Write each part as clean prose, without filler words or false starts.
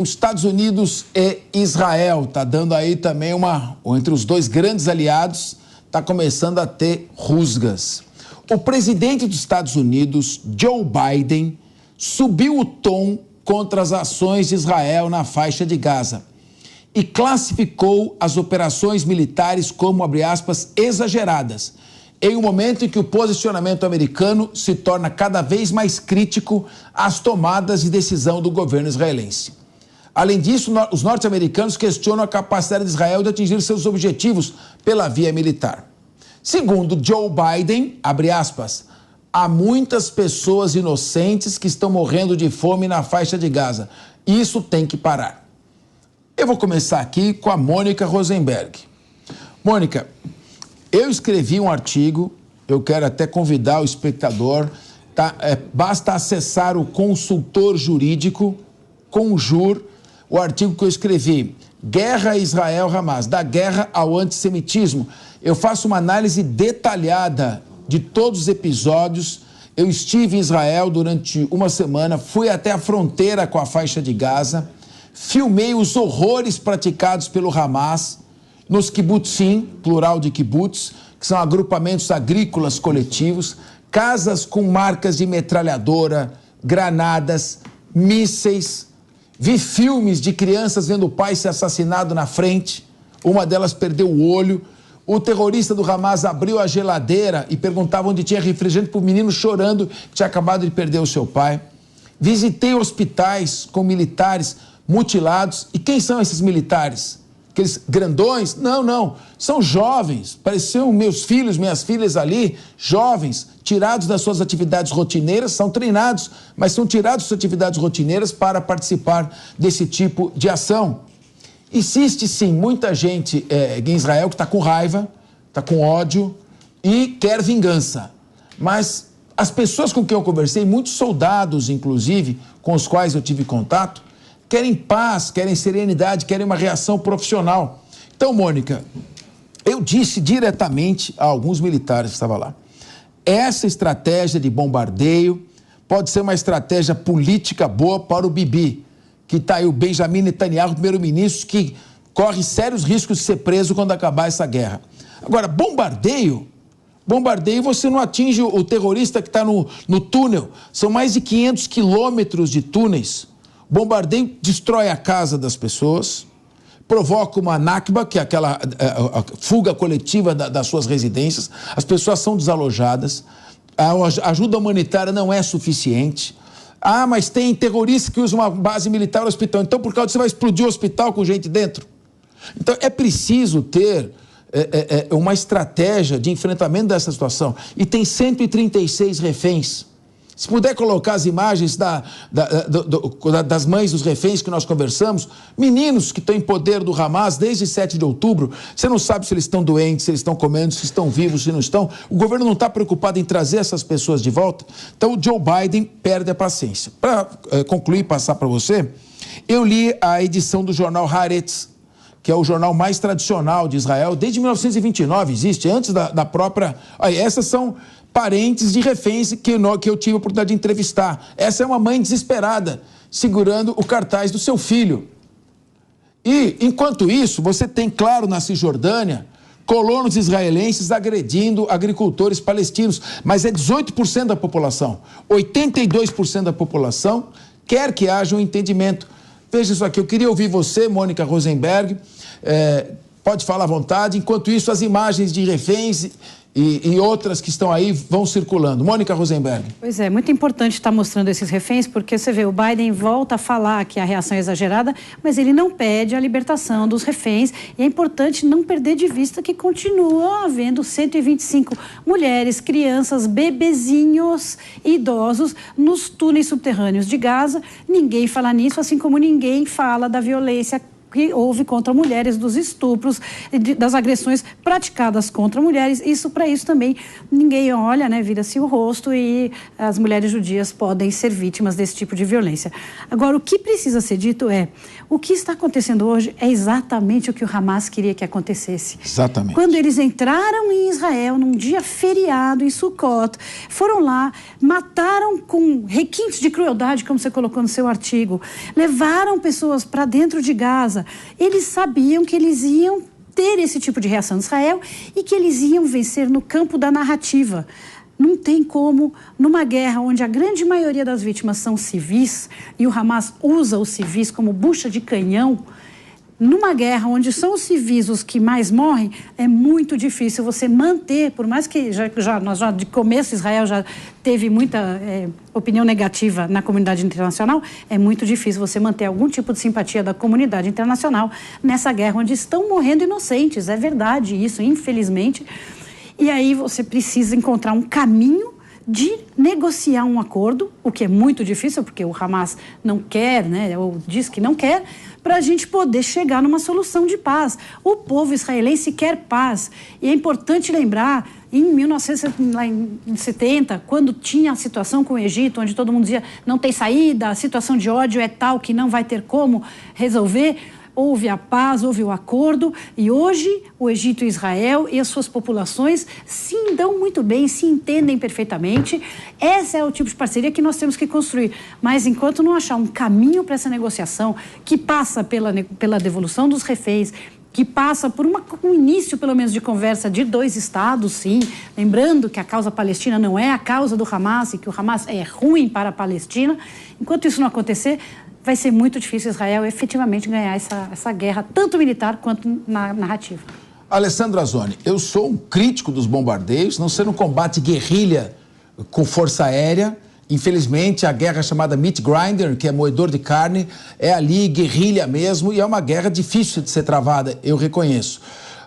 Os Estados Unidos e Israel, está dando aí também entre os dois grandes aliados, está começando a ter rusgas. O presidente dos Estados Unidos, Joe Biden, subiu o tom contra as ações de Israel na faixa de Gaza e classificou as operações militares como, abre aspas, exageradas, em um momento em que o posicionamento americano se torna cada vez mais crítico às tomadas de decisão do governo israelense. Além disso, os norte-americanos questionam a capacidade de Israel de atingir seus objetivos pela via militar. Segundo Joe Biden, abre aspas, há muitas pessoas inocentes que estão morrendo de fome na faixa de Gaza. Isso tem que parar. Eu vou começar aqui com a Mônica Rosenberg. Mônica, eu escrevi um artigo, eu quero até convidar o espectador, tá? Basta acessar o consultor jurídico, Conjur, o artigo que eu escrevi, Guerra Israel-Hamas, da guerra ao antissemitismo. Eu faço uma análise detalhada de todos os episódios. Eu estive em Israel durante uma semana, fui até a fronteira com a faixa de Gaza, filmei os horrores praticados pelo Hamas nos kibbutzim, plural de kibbutz, que são agrupamentos agrícolas coletivos, casas com marcas de metralhadora, granadas, mísseis. Vi filmes de crianças vendo o pai ser assassinado na frente, uma delas perdeu o olho. O terrorista do Hamas abriu a geladeira e perguntava onde tinha refrigerante para o menino chorando que tinha acabado de perder o seu pai. Visitei hospitais com militares mutilados. E quem são esses militares? Aqueles grandões? Não. São jovens. Pareciam meus filhos, minhas filhas ali, jovens, tirados das suas atividades rotineiras, são treinados, mas são tirados das suas atividades rotineiras para participar desse tipo de ação. Existe, sim, muita gente em Israel que está com raiva, está com ódio e quer vingança. Mas as pessoas com quem eu conversei, muitos soldados, inclusive, com os quais eu tive contato, querem paz, querem serenidade, querem uma reação profissional. Então, Mônica, eu disse diretamente a alguns militares que estavam lá, essa estratégia de bombardeio pode ser uma estratégia política boa para o Bibi, que está aí o Benjamin Netanyahu, primeiro-ministro, que corre sérios riscos de ser preso quando acabar essa guerra. Agora, bombardeio você não atinge o terrorista que está no túnel. São mais de 500 quilômetros de túneis. Bombardeio destrói a casa das pessoas, provoca uma Nakba, que é aquela a fuga coletiva das suas residências. As pessoas são desalojadas, a ajuda humanitária não é suficiente. Ah, mas tem terrorista que usa uma base militar no hospital. Então, por causa disso, você vai explodir o hospital com gente dentro. Então, é preciso ter uma estratégia de enfrentamento dessa situação. E tem 136 reféns. Se puder colocar as imagens das mães dos reféns que nós conversamos, meninos que estão em poder do Hamas desde 7 de outubro, você não sabe se eles estão doentes, se eles estão comendo, se estão vivos, se não estão. O governo não está preocupado em trazer essas pessoas de volta. Então, o Joe Biden perde a paciência. Para concluir e passar para você, eu li a edição do jornal Haaretz, que é o jornal mais tradicional de Israel, desde 1929 existe, antes da própria... Aí, essas são parentes de reféns que eu tive a oportunidade de entrevistar. Essa é uma mãe desesperada, segurando o cartaz do seu filho. E, enquanto isso, você tem, claro, na Cisjordânia, colonos israelenses agredindo agricultores palestinos, mas é 18% da população. 82% da população quer que haja um entendimento. Veja isso aqui, eu queria ouvir você, Mônica Rosenberg, pode falar à vontade. Enquanto isso, as imagens de reféns e outras que estão aí vão circulando. Mônica Rosenberg. Pois é, muito importante estar mostrando esses reféns, porque você vê, o Biden volta a falar que a reação é exagerada, mas ele não pede a libertação dos reféns, e é importante não perder de vista que continua havendo 125 mulheres, crianças, bebezinhos e idosos nos túneis subterrâneos de Gaza. Ninguém fala nisso, assim como ninguém fala da violência que houve contra mulheres, dos estupros, das agressões praticadas contra mulheres. Para isso também ninguém olha, né, vira-se o rosto, e as mulheres judias podem ser vítimas desse tipo de violência. Agora, o que precisa ser dito é, o que está acontecendo hoje é exatamente o que o Hamas queria que acontecesse. Exatamente. Quando eles entraram em Israel, num dia feriado, em Sukkot, foram lá, mataram com requintes de crueldade, como você colocou no seu artigo, levaram pessoas para dentro de Gaza. Eles sabiam que eles iam ter esse tipo de reação de Israel e que eles iam vencer no campo da narrativa. Não tem como, numa guerra onde a grande maioria das vítimas são civis e o Hamas usa os civis como bucha de canhão, numa guerra onde são os civis os que mais morrem, é muito difícil você manter, por mais que nós já de começo Israel já teve muita opinião negativa na comunidade internacional, é muito difícil você manter algum tipo de simpatia da comunidade internacional nessa guerra onde estão morrendo inocentes. É verdade isso, infelizmente. E aí você precisa encontrar um caminho de negociar um acordo, o que é muito difícil, porque o Hamas não quer, né, ou diz que não quer, para a gente poder chegar numa solução de paz. O povo israelense quer paz. E é importante lembrar, em 1970, quando tinha a situação com o Egito, onde todo mundo dizia não tem saída, a situação de ódio é tal que não vai ter como resolver, houve a paz, houve o acordo, e hoje o Egito e Israel e as suas populações se dão muito bem, se entendem perfeitamente. Esse é o tipo de parceria que nós temos que construir. Mas enquanto não achar um caminho para essa negociação, que passa pela devolução dos reféns, que passa por um início, pelo menos, de conversa de dois estados, sim, lembrando que a causa palestina não é a causa do Hamas e que o Hamas é ruim para a Palestina, enquanto isso não acontecer, vai ser muito difícil Israel efetivamente ganhar essa guerra, tanto militar quanto na narrativa. Alessandro Azzoni, eu sou um crítico dos bombardeios, não sendo um combate guerrilha com força aérea. Infelizmente, a guerra chamada meat grinder, que é moedor de carne, é ali guerrilha mesmo, e é uma guerra difícil de ser travada, eu reconheço.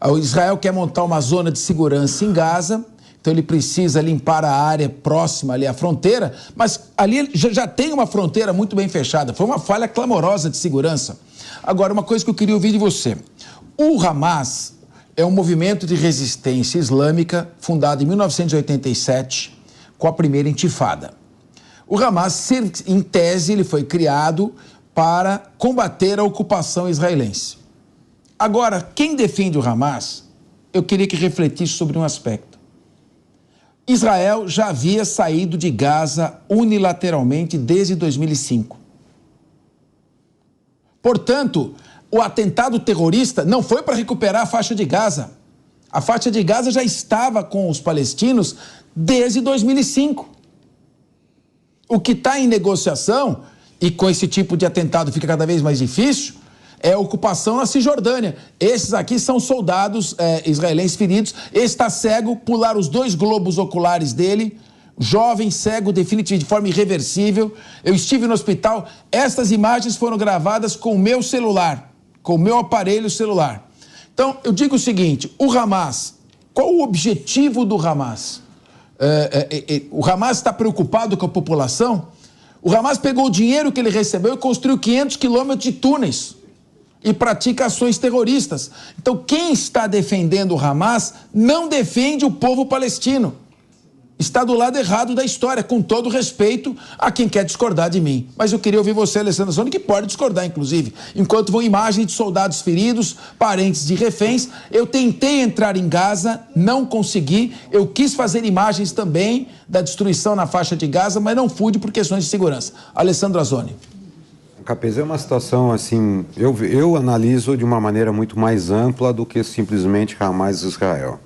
O Israel quer montar uma zona de segurança em Gaza, então ele precisa limpar a área próxima ali à fronteira, mas ali já tem uma fronteira muito bem fechada. Foi uma falha clamorosa de segurança. Agora, uma coisa que eu queria ouvir de você. O Hamas é um movimento de resistência islâmica fundado em 1987 com a primeira intifada. O Hamas, em tese, ele foi criado para combater a ocupação israelense. Agora, quem defende o Hamas, eu queria que refletisse sobre um aspecto. Israel já havia saído de Gaza unilateralmente desde 2005. Portanto, o atentado terrorista não foi para recuperar a faixa de Gaza. A faixa de Gaza já estava com os palestinos desde 2005. O que está em negociação, e com esse tipo de atentado fica cada vez mais difícil, é a ocupação na Cisjordânia. Esses aqui são soldados israelenses feridos. Esse está cego, pular os 2 globos oculares dele, jovem, cego, definitivamente, de forma irreversível. Eu estive no hospital, estas imagens foram gravadas com o meu celular, com o meu aparelho celular. Então, eu digo o seguinte, o Hamas, qual o objetivo do Hamas? O Hamas está preocupado com a população? O Hamas pegou o dinheiro que ele recebeu e construiu 500 quilômetros de túneis e pratica ações terroristas. Então, quem está defendendo o Hamas não defende o povo palestino. Está do lado errado da história, com todo respeito a quem quer discordar de mim. Mas eu queria ouvir você, Alessandro Azzoni, que pode discordar, inclusive. Enquanto vão imagens de soldados feridos, parentes de reféns, eu tentei entrar em Gaza, não consegui. Eu quis fazer imagens também da destruição na faixa de Gaza, mas não pude por questões de segurança. Alessandro Azzoni. Capês, é uma situação assim, eu analiso de uma maneira muito mais ampla do que simplesmente Hamas e Israel.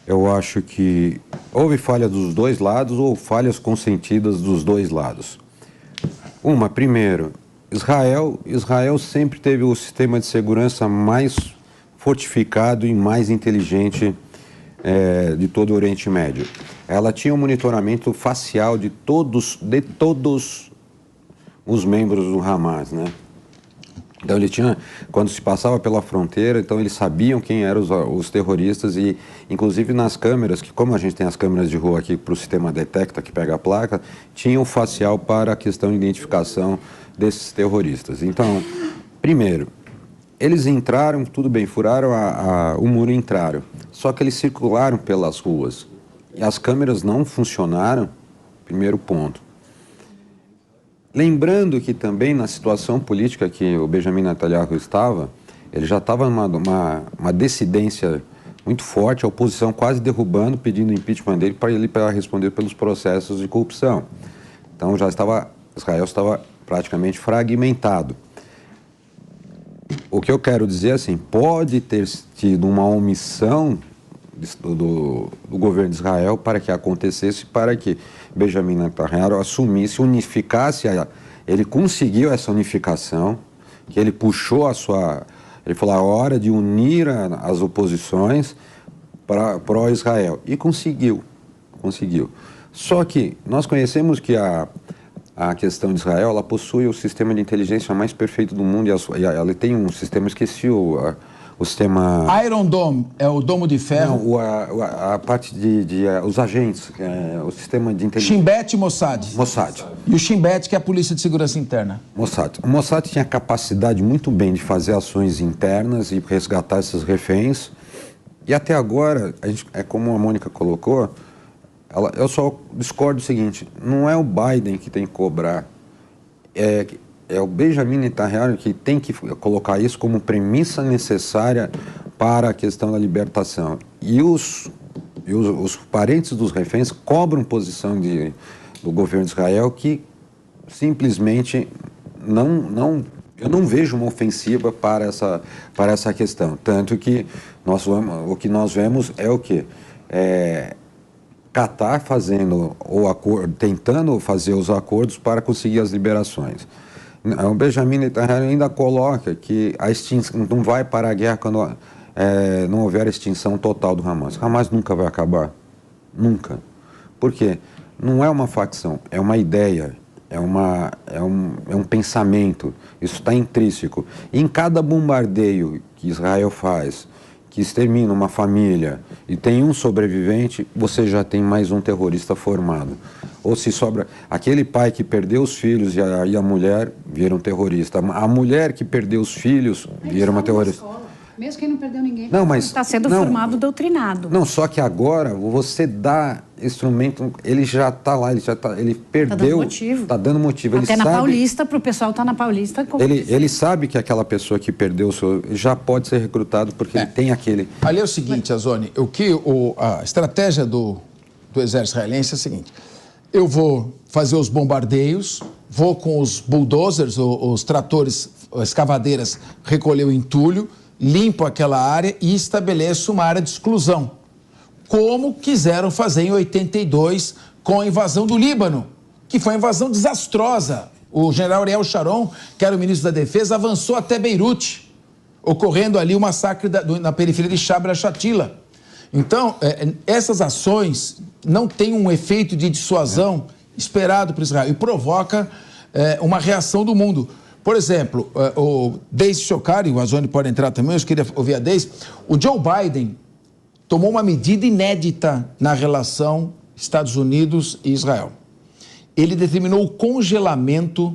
Eu acho que houve falha dos dois lados ou falhas consentidas dos dois lados. Primeiro, Israel sempre teve o sistema de segurança mais fortificado e mais inteligente de todo o Oriente Médio. Ela tinha um monitoramento facial de todos os membros do Hamas, né? Então ele tinha, quando se passava pela fronteira, então eles sabiam quem eram os terroristas e, inclusive nas câmeras, que como a gente tem as câmeras de rua aqui para o sistema detecta, que pega a placa, tinha o facial para a questão de identificação desses terroristas. Então, primeiro, Eles entraram, tudo bem, furaram o muro e entraram. Só que eles circularam pelas ruas. E as câmeras não funcionaram, primeiro ponto. Lembrando que também na situação política que o Benjamin Netanyahu estava, ele já estava numa dissidência muito forte, a oposição quase derrubando, pedindo impeachment dele para responder pelos processos de corrupção. Então Israel estava praticamente fragmentado. O que eu quero dizer assim, pode ter tido uma omissão do governo de Israel para que acontecesse, para que Benjamin Netanyahu assumisse, unificasse, ele conseguiu essa unificação, que ele puxou ele falou a hora de unir as oposições para Israel, e conseguiu. Só que nós conhecemos que a questão de Israel, ela possui o sistema de inteligência mais perfeito do mundo, e ela tem um sistema, esqueci o sistema... Iron Dome, é o domo de ferro? Não, a parte os agentes, o sistema de inteligência... Shin Bet e Mossad. E o Shin Bet, que é a Polícia de Segurança Interna. Mossad. O Mossad tinha capacidade muito bem de fazer ações internas e resgatar esses reféns. E até agora, como a Mônica colocou, eu só discordo do seguinte, não é o Biden que tem que cobrar, é o Benjamin Netanyahu que tem que colocar isso como premissa necessária para a questão da libertação. E os parentes dos reféns cobram posição do governo de Israel que simplesmente eu não vejo uma ofensiva para essa questão. Tanto que o que nós vemos é o quê? Qatar tentando fazer os acordos para conseguir as liberações. O Benjamin Netanyahu ainda coloca que a extinção não vai parar a guerra quando não houver a extinção total do Hamas. O Hamas nunca vai acabar. Nunca. Por quê? Não é uma facção, é uma ideia, é um pensamento. Isso está intrínseco. E em cada bombardeio que Israel faz, que extermina uma família e tem um sobrevivente, você já tem mais um terrorista formado. Ou se sobra... Aquele pai que perdeu os filhos e a mulher vira um terrorista. A mulher que perdeu os filhos vira uma terrorista. Mesmo quem não perdeu ninguém. Não, mas... Está sendo formado, doutrinado. Não, só que agora você dá instrumento... Ele já está lá, ele perdeu... Está dando motivo. Está dando motivo. Até na Paulista, para o pessoal estar na Paulista... Ele sabe que aquela pessoa que perdeu o seu... já pode ser recrutado porque ele tem aquele... Ali é o seguinte, Azoni, a estratégia do exército israelense é a seguinte... Eu vou fazer os bombardeios, vou com os bulldozers, os tratores, as escavadeiras, recolher o entulho, limpo aquela área e estabeleço uma área de exclusão. Como quiseram fazer em 82 com a invasão do Líbano, que foi uma invasão desastrosa. O general Ariel Sharon, que era o ministro da Defesa, avançou até Beirute, ocorrendo ali o massacre na periferia de Sabra Shatila. Então, essas ações não têm um efeito de dissuasão esperado por Israel e provoca uma reação do mundo. Por exemplo, o Deise Shokari, o Azoni pode entrar também, eu queria ouvir a Deise. O Joe Biden tomou uma medida inédita na relação Estados Unidos e Israel. Ele determinou o congelamento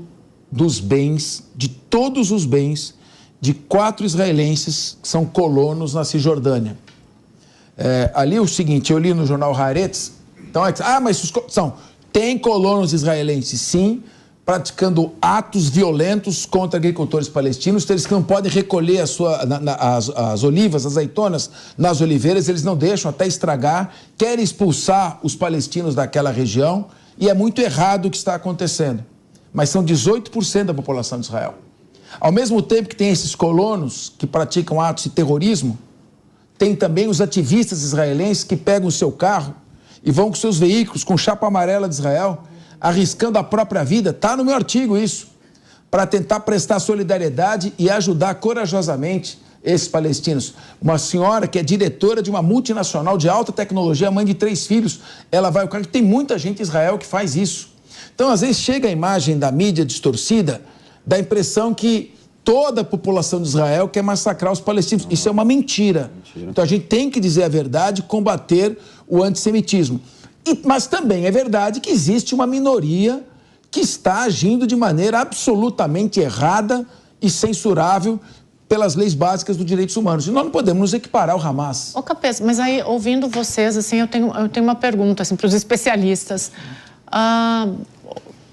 dos bens, de todos os bens, de 4 israelenses que são colonos na Cisjordânia. Ali o seguinte, eu li no jornal Haaretz, então mas tem colonos israelenses, sim, praticando atos violentos contra agricultores palestinos, eles que não podem recolher as olivas, as azeitonas nas oliveiras, eles não deixam até estragar, querem expulsar os palestinos daquela região, e é muito errado o que está acontecendo. Mas são 18% da população de Israel. Ao mesmo tempo que tem esses colonos que praticam atos de terrorismo, tem também os ativistas israelenses que pegam o seu carro e vão com seus veículos com chapa amarela de Israel, arriscando a própria vida, está no meu artigo isso, para tentar prestar solidariedade e ajudar corajosamente esses palestinos. Uma senhora que é diretora de uma multinacional de alta tecnologia, mãe de 3 filhos, ela vai... Tem muita gente em Israel que faz isso. Então, às vezes, chega a imagem da mídia distorcida, dá a impressão que toda a população de Israel quer massacrar os palestinos. Isso é uma mentira. Então a gente tem que dizer a verdade, combater o antissemitismo. Mas também é verdade que existe uma minoria que está agindo de maneira absolutamente errada e censurável pelas leis básicas dos direitos humanos. E nós não podemos nos equiparar ao Hamas. Ô, Capês, mas aí, ouvindo vocês, assim, eu tenho uma pergunta, assim, para os especialistas.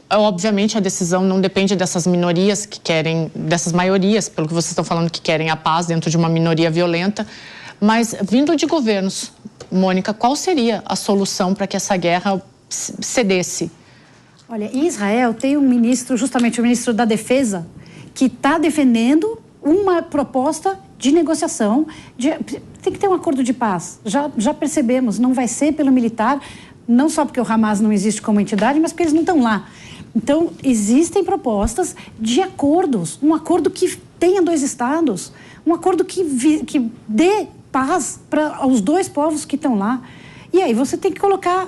Obviamente, a decisão não depende dessas minorias que querem, dessas maiorias, pelo que vocês estão falando, que querem a paz dentro de uma minoria violenta. Mas, vindo de governos, Mônica, qual seria a solução para que essa guerra cedesse? Olha, em Israel tem um ministro, justamente o ministro da Defesa, que está defendendo uma proposta de negociação. Tem que ter um acordo de paz. Já percebemos, não vai ser pelo militar, não só porque o Hamas não existe como entidade, mas porque eles não estão lá. Então, existem propostas de acordos, um acordo que tenha 2 estados, um acordo que dê paz para os 2 povos que estão lá. E aí você tem que colocar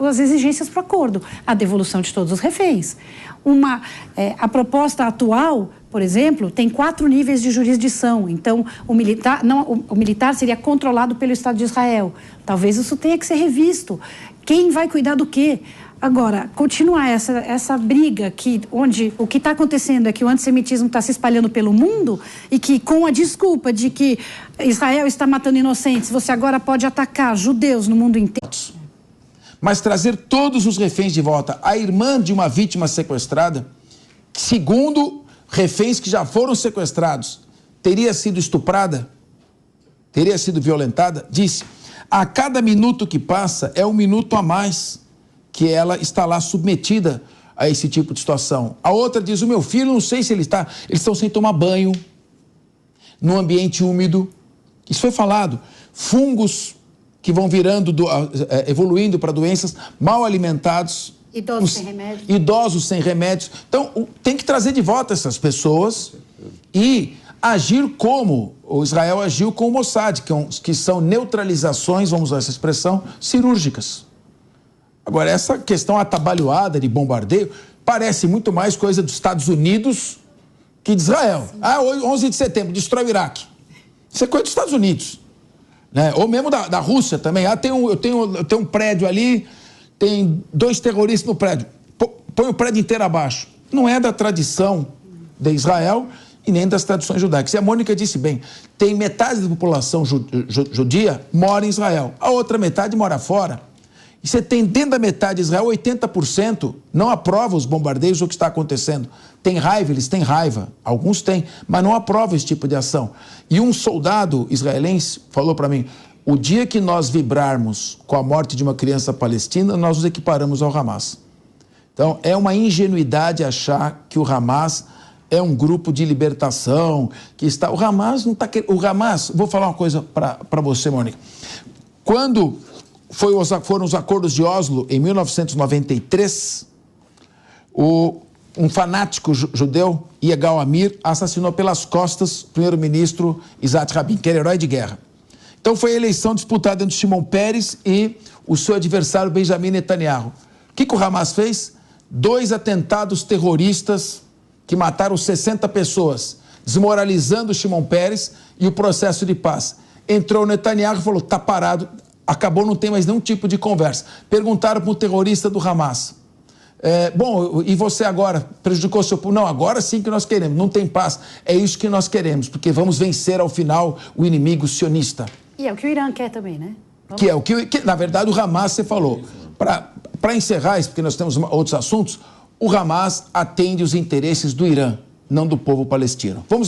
as exigências para o acordo. A devolução de todos os reféns. A proposta atual, por exemplo, tem 4 níveis de jurisdição. Então, o militar seria controlado pelo Estado de Israel. Talvez isso tenha que ser revisto. Quem vai cuidar do quê? Agora, continuar essa briga onde o que está acontecendo é que o antissemitismo está se espalhando pelo mundo e que, com a desculpa de que Israel está matando inocentes, você agora pode atacar judeus no mundo inteiro. Mas trazer todos os reféns de volta. A irmã de uma vítima sequestrada, segundo reféns que já foram sequestrados, teria sido estuprada, teria sido violentada, disse: a cada minuto que passa é um minuto a mais que ela está lá submetida a esse tipo de situação. A outra diz: o meu filho, não sei se eles estão sem tomar banho, num ambiente úmido. Isso foi falado. Fungos que vão evoluindo para doenças, mal alimentados. Idosos sem remédios. Idosos sem remédios. Então, tem que trazer de volta essas pessoas e agir como o Israel agiu com o Mossad, que são neutralizações, vamos usar essa expressão, cirúrgicas. Agora, essa questão atabalhoada de bombardeio parece muito mais coisa dos Estados Unidos que de Israel. 11 de setembro, destrói o Iraque. Isso é coisa dos Estados Unidos. Né? Ou mesmo da Rússia também. Eu tenho um prédio ali, tem 2 terroristas no prédio. Põe o prédio inteiro abaixo. Não é da tradição de Israel e nem das tradições judaicas. E a Mônica disse bem, tem metade da população judia mora em Israel. A outra metade mora fora. E você tem dentro da metade de Israel, 80% não aprova os bombardeios, o que está acontecendo. Tem raiva, eles têm raiva. Alguns têm, mas não aprova esse tipo de ação. E um soldado israelense falou para mim: o dia que nós vibrarmos com a morte de uma criança palestina, nós nos equiparamos ao Hamas. Então, é uma ingenuidade achar que o Hamas é um grupo de libertação, que está... O Hamas não está... O Hamas... Vou falar uma coisa para você, Mônica. Quando foram os acordos de Oslo, em 1993, um fanático judeu, Yigal Amir, assassinou pelas costas o primeiro-ministro Isaac Rabin, que era herói de guerra. Então foi a eleição disputada entre Shimon Peres e o seu adversário Benjamin Netanyahu. O que o Hamas fez? 2 atentados terroristas que mataram 60 pessoas, desmoralizando o Shimon Peres e o processo de paz. Entrou o Netanyahu e falou: está parado, acabou, não tem mais nenhum tipo de conversa. Perguntaram para o terrorista do Hamas: bom, e você agora prejudicou seu povo? Não, agora sim que nós queremos, não tem paz. É isso que nós queremos, porque vamos vencer ao final o inimigo sionista. E é o que o Irã quer também, né? Que é o que na verdade, o Hamas, você falou. Para encerrar isso, porque nós temos outros assuntos, o Hamas atende os interesses do Irã, não do povo palestino. Vamos ao